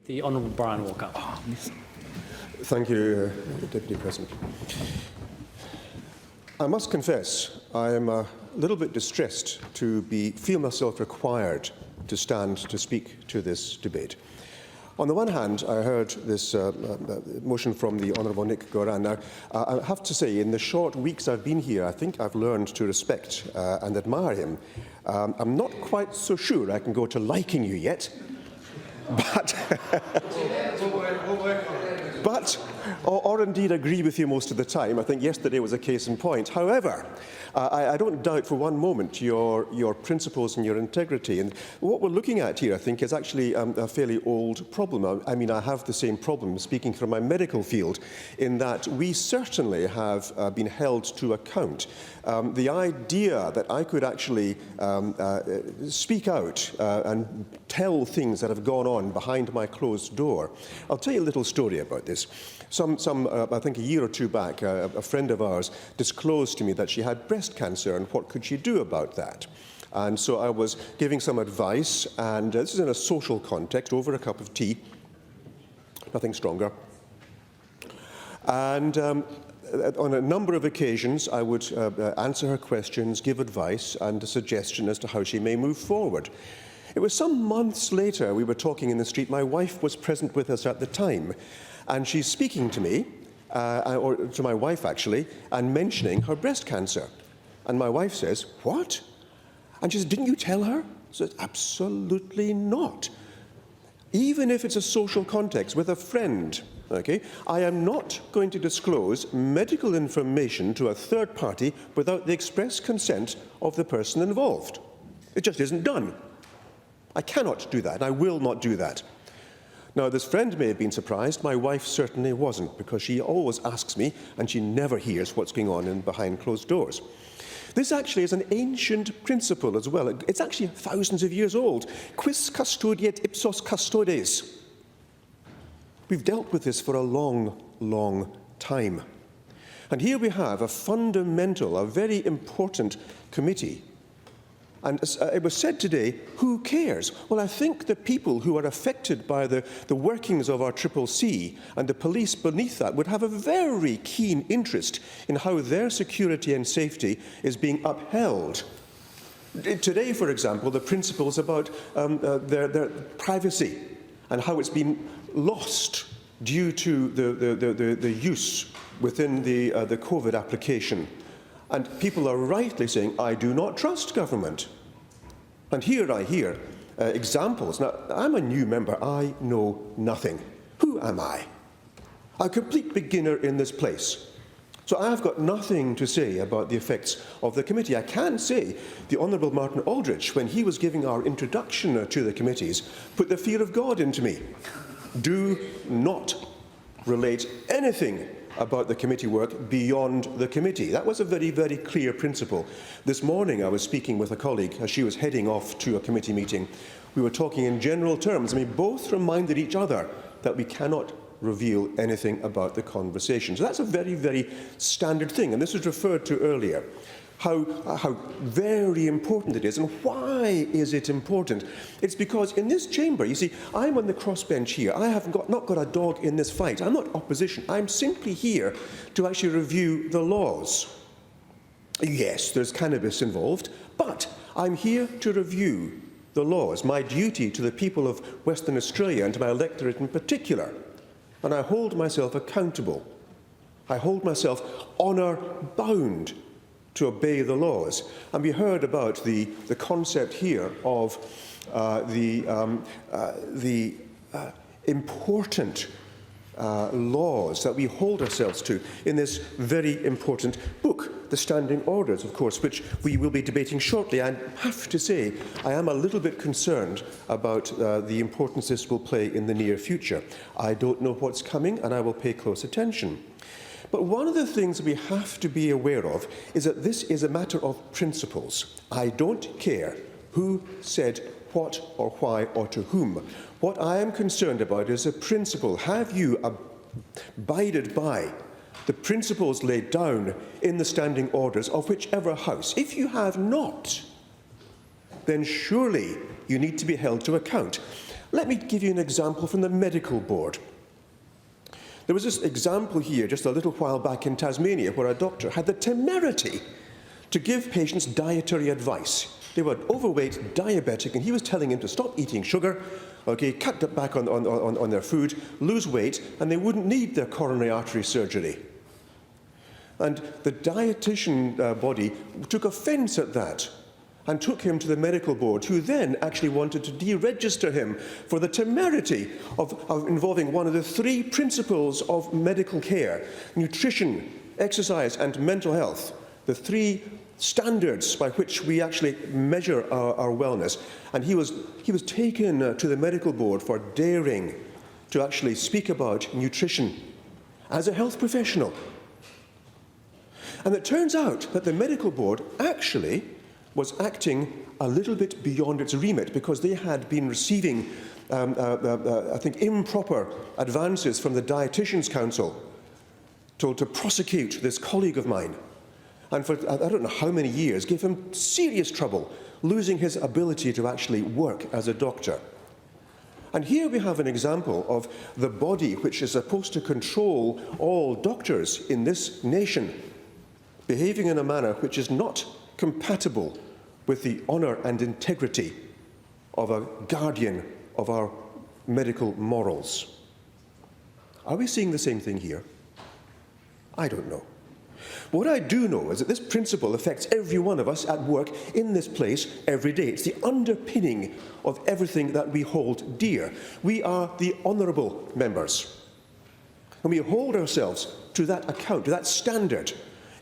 The Honourable Brian Walker. Thank you, Deputy President. I must confess I am a little bit distressed to feel myself required to stand to speak to this debate. On the one hand, I heard this motion from the Honourable Nick Goran. Now, I have to say, in the short weeks I've been here, I think I've learned to respect and admire him. I'm not quite so sure I can go to liking you yet, or indeed agree with you most of the time. I think yesterday was a case in point. However, I don't doubt for one moment your principles and your integrity. And what we're looking at here, I think, is actually a fairly old problem. I mean, I have the same problem, speaking from my medical field, in that we certainly have been held to account. The idea that I could actually speak out and tell things that have gone on behind my closed door. I'll tell you a little story about this. I think a year or two back, a friend of ours disclosed to me that she had breast cancer and what could she do about that. And so I was giving some advice, and this is in a social context, over a cup of tea, nothing stronger. And on a number of occasions, I would answer her questions, give advice and a suggestion as to how she may move forward. It was some months later, we were talking in the street. My wife was present with us at the time, and she's speaking to me, or to my wife actually, and mentioning her breast cancer. And my wife says, "What?" And she says, "Didn't you tell her?" I said, "Absolutely not. Even if it's a social context with a friend, okay, I am not going to disclose medical information to a third party without the express consent of the person involved. It just isn't done. I cannot do that. I will not do that." Now, this friend may have been surprised. My wife certainly wasn't, because she always asks me, and she never hears what's going on behind closed doors. This actually is an ancient principle as well. It's actually thousands of years old. Quis custodiet ipsos custodes. We've dealt with this for a long, long time. And here we have a fundamental, a very important committee. And it was said today, who cares? Well, I think the people who are affected by the workings of our CCC and the police beneath that would have a very keen interest in how their security and safety is being upheld. Today, for example, the principles about their privacy and how it's been lost due to the use within the COVID application. And people are rightly saying, "I do not trust government." And here I hear examples. Now, I'm a new member. I know nothing. Who am I? A complete beginner in this place. So I've got nothing to say about the effects of the committee. I can say the Honourable Martin Aldrich, when he was giving our introduction to the committees, put the fear of God into me. Do not relate anything about the committee work beyond the committee. That was a very, very clear principle. This morning I was speaking with a colleague as she was heading off to a committee meeting. We were talking in general terms, and we both reminded each other that we cannot reveal anything about the conversation. So that's a very, very standard thing, and this was referred to earlier. How very important it is. And why is it important? It's because in this chamber, you see, I'm on the crossbench here. I have not got a dog in this fight. I'm not opposition. I'm simply here to actually review the laws. Yes, there's cannabis involved, but I'm here to review the laws, my duty to the people of Western Australia and to my electorate in particular. And I hold myself accountable. I hold myself honour-bound to obey the laws. And we heard about the concept here of the important laws that we hold ourselves to in this very important book, the Standing Orders, of course, which we will be debating shortly. I have to say, I am a little bit concerned about the importance this will play in the near future. I don't know what's coming, and I will pay close attention. But one of the things we have to be aware of is that this is a matter of principles. I don't care who said what or why or to whom. What I am concerned about is a principle. Have you abided by the principles laid down in the Standing Orders of whichever House? If you have not, then surely you need to be held to account. Let me give you an example from the medical board. There was this example here just a little while back in Tasmania where a doctor had the temerity to give patients dietary advice. They were overweight, diabetic, and he was telling them to stop eating sugar, okay, cut back on their food, lose weight, and they wouldn't need their coronary artery surgery. And the dietitian body took offence at that and took him to the medical board, who then actually wanted to deregister him for the temerity of involving one of the 3 principles of medical care: nutrition, exercise, and mental health. The 3 standards by which we actually measure our wellness. And he was taken to the medical board for daring to actually speak about nutrition as a health professional. And it turns out that the medical board actually was acting a little bit beyond its remit, because they had been receiving, I think, improper advances from the Dietitians Council to prosecute this colleague of mine. And for I don't know how many years, gave him serious trouble, losing his ability to actually work as a doctor. And here we have an example of the body which is supposed to control all doctors in this nation behaving in a manner which is not compatible with the honour and integrity of a guardian of our medical morals. Are we seeing the same thing here? I don't know. But what I do know is that this principle affects every one of us at work in this place every day. It's the underpinning of everything that we hold dear. We are the honourable members. And we hold ourselves to that account, to that standard.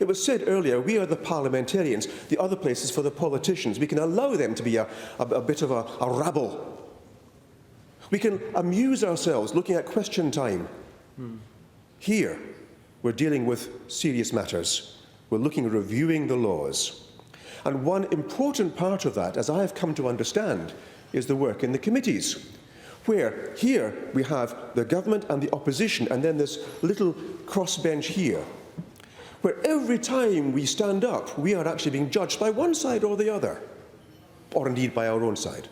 It was said earlier, we are the parliamentarians, the other place is for the politicians. We can allow them to be a bit of a rabble. We can amuse ourselves looking at question time. Here, we're dealing with serious matters. We're looking at reviewing the laws. And one important part of that, as I have come to understand, is the work in the committees, where here we have the government and the opposition, and then this little crossbench here, where every time we stand up, we are actually being judged by one side or the other, or indeed by our own side.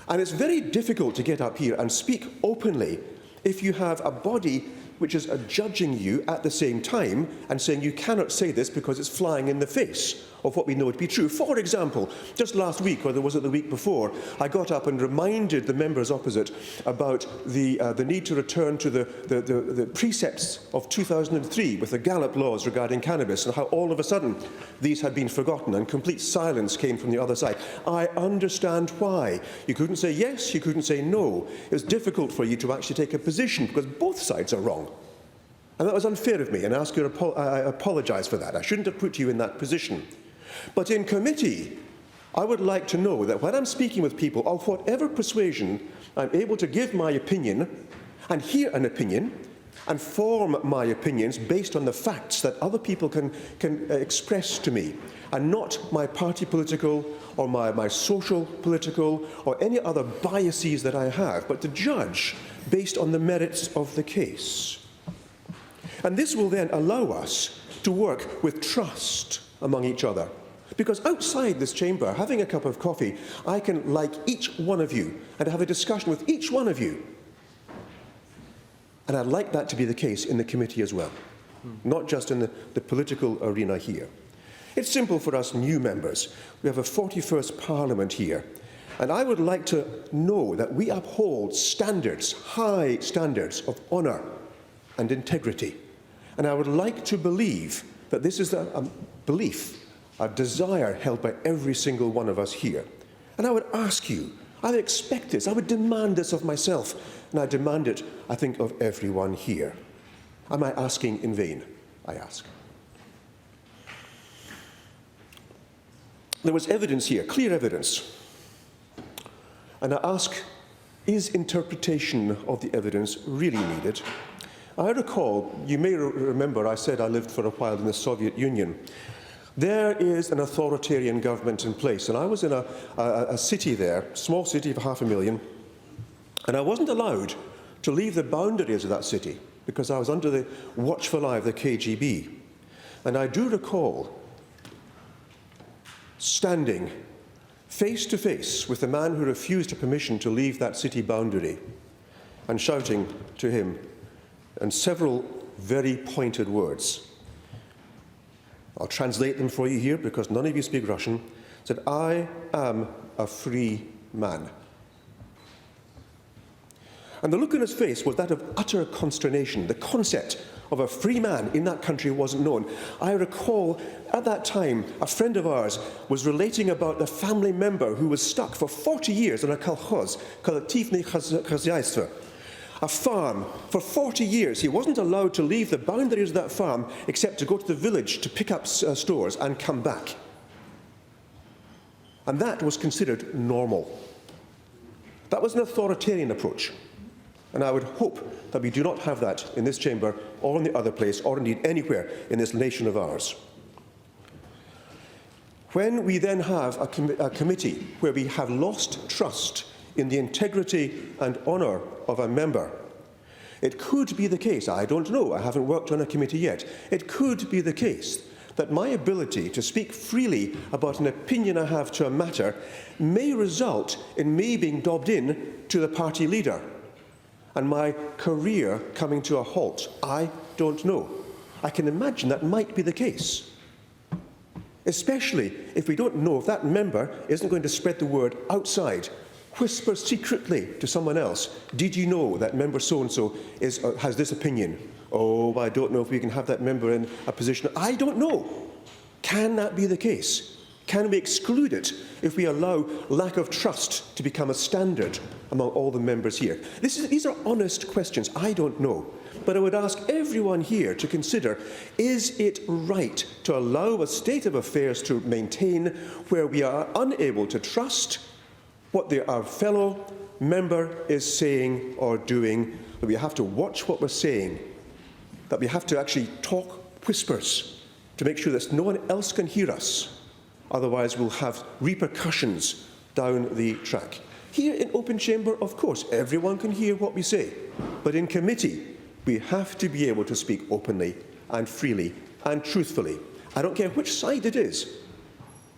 And it's very difficult to get up here and speak openly if you have a body which is judging you at the same time and saying you cannot say this because it's flying in the face of what we know to be true. For example, just last week, or was it the week before, I got up and reminded the members opposite about the need to return to the precepts of 2003 with the Gallup laws regarding cannabis, and how all of a sudden these had been forgotten and complete silence came from the other side. I understand why. You couldn't say yes, you couldn't say no. It was difficult for you to actually take a position because both sides are wrong. And that was unfair of me, and I apologise for that. I shouldn't have put you in that position. But in committee, I would like to know that when I'm speaking with people of whatever persuasion, I'm able to give my opinion and hear an opinion and form my opinions based on the facts that other people can express to me, and not my party political or my social political or any other biases that I have, but to judge based on the merits of the case. And this will then allow us to work with trust among each other. Because outside this chamber, having a cup of coffee, I can like each one of you and have a discussion with each one of you. And I'd like that to be the case in the committee as well, not just in the political arena here. It's simple for us new members. We have a 41st Parliament here. And I would like to know that we uphold standards, high standards of honour and integrity. And I would like to believe that this is a belief, a desire held by every single one of us here. And I would ask you, I would expect this, I would demand this of myself, and I demand it, I think, of everyone here. Am I asking in vain? I ask. There was evidence here, clear evidence. And I ask, is interpretation of the evidence really needed? I recall, you may remember, I said I lived for a while in the Soviet Union. There is an authoritarian government in place, and I was in a city there, small city of 500,000, and I wasn't allowed to leave the boundaries of that city because I was under the watchful eye of the KGB. And I do recall standing face to face with the man who refused permission to leave that city boundary and shouting to him in several very pointed words. I'll translate them for you here because none of you speak Russian. Said, "I am a free man." And the look on his face was that of utter consternation. The concept of a free man in that country wasn't known. I recall at that time a friend of ours was relating about the family member who was stuck for 40 years in a kolkhoz, коллективное хозяйство, a farm. For 40 years he wasn't allowed to leave the boundaries of that farm except to go to the village to pick up stores and come back. And that was considered normal. That was an authoritarian approach. And I would hope that we do not have that in this chamber or in the other place, or indeed anywhere in this nation of ours. When we then have a committee where we have lost trust in the integrity and honour of a member, it could be the case, I don't know, I haven't worked on a committee yet, it could be the case that my ability to speak freely about an opinion I have to a matter may result in me being dobbed in to the party leader and my career coming to a halt. I don't know. I can imagine that might be the case, especially if we don't know if that member isn't going to spread the word outside, whisper secretly to someone else, "Did you know that member so-and-so has this opinion? Oh, I don't know if we can have that member in a position." I don't know. Can that be the case? Can we exclude it if we allow lack of trust to become a standard among all the members here? These are honest questions. I don't know. But I would ask everyone here to consider, is it right to allow a state of affairs to maintain where we are unable to trust what our fellow member is saying or doing, that we have to watch what we're saying, that we have to actually talk whispers to make sure that no one else can hear us? Otherwise, we'll have repercussions down the track. Here in open chamber, of course, everyone can hear what we say. But in committee, we have to be able to speak openly and freely and truthfully. I don't care which side it is.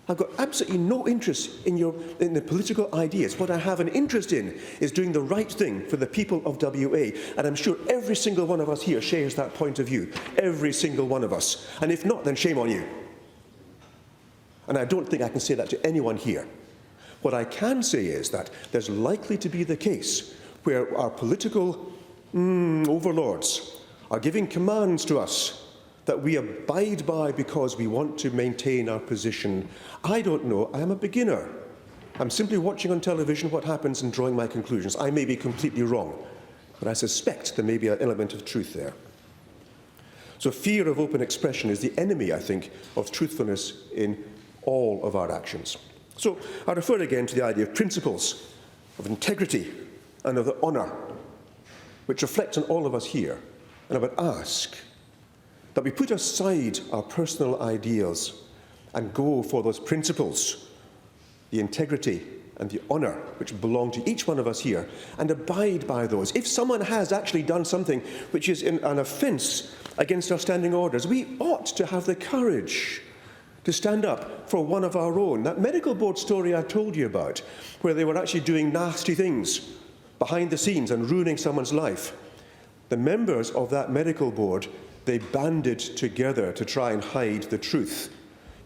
I've got absolutely no interest in the political ideas. What I have an interest in is doing the right thing for the people of WA. And I'm sure every single one of us here shares that point of view. Every single one of us. And if not, then shame on you. And I don't think I can say that to anyone here. What I can say is that there's likely to be the case where our political overlords are giving commands to us that we abide by because we want to maintain our position. I don't know. I am a beginner. I'm simply watching on television what happens and drawing my conclusions. I may be completely wrong, but I suspect there may be an element of truth there. So fear of open expression is the enemy, I think, of truthfulness in all of our actions. So I refer again to the idea of principles of integrity and of the honour, which reflect on all of us here. And I would ask that we put aside our personal ideals and go for those principles, the integrity and the honour which belong to each one of us here, and abide by those. If someone has actually done something which is an offence against our standing orders, we ought to have the courage to stand up for one of our own. That medical board story I told you about, where they were actually doing nasty things behind the scenes and ruining someone's life. The members of that medical board, they banded together to try and hide the truth.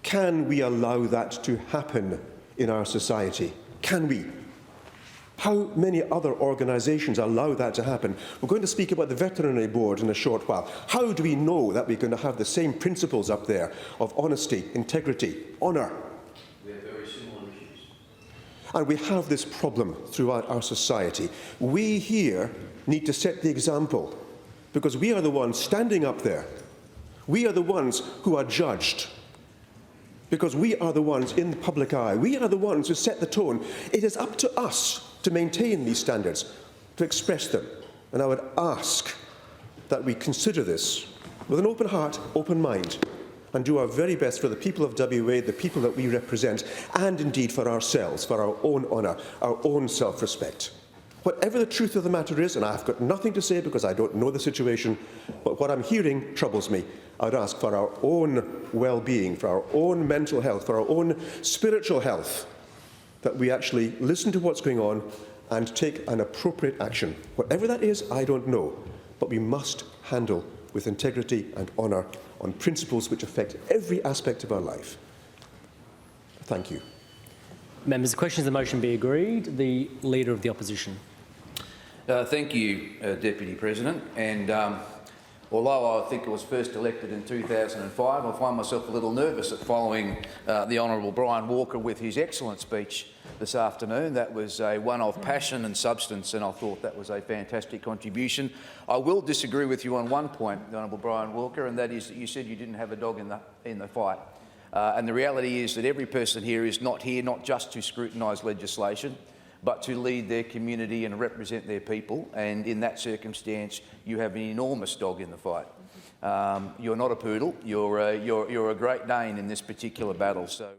Can we allow that to happen in our society? Can we? How many other organisations allow that to happen? We're going to speak about the veterinary board in a short while. How do we know that we're going to have the same principles up there of honesty, integrity, honour? We have very similar issues. And we have this problem throughout our society. We here need to set the example, because we are the ones standing up there. We are the ones who are judged, because we are the ones in the public eye. We are the ones who set the tone. It is up to us to maintain these standards, to express them. And I would ask that we consider this with an open heart, open mind, and do our very best for the people of WA, the people that we represent, and indeed for ourselves, for our own honour, our own self-respect. Whatever the truth of the matter is, and I've got nothing to say because I don't know the situation, but what I'm hearing troubles me. I would ask for our own well-being, for our own mental health, for our own spiritual health, that we actually listen to what's going on and take an appropriate action. Whatever that is, I don't know, but we must handle with integrity and honour on principles which affect every aspect of our life. Thank you. Members, the question is the motion be agreed. The Leader of the Opposition. Thank you, Deputy President. And although I think I was first elected in 2005, I find myself a little nervous at following the Honourable Brian Walker with his excellent speech this afternoon. That was one of passion and substance, and I thought that was a fantastic contribution. I will disagree with you on one point, the Honourable Brian Walker, and that is that you said you didn't have a dog in the fight. And the reality is that every person here is not here not just to scrutinise legislation, but to lead their community and represent their people. And in that circumstance, you have an enormous dog in the fight. You're not a poodle. You're a Great Dane in this particular battle. So.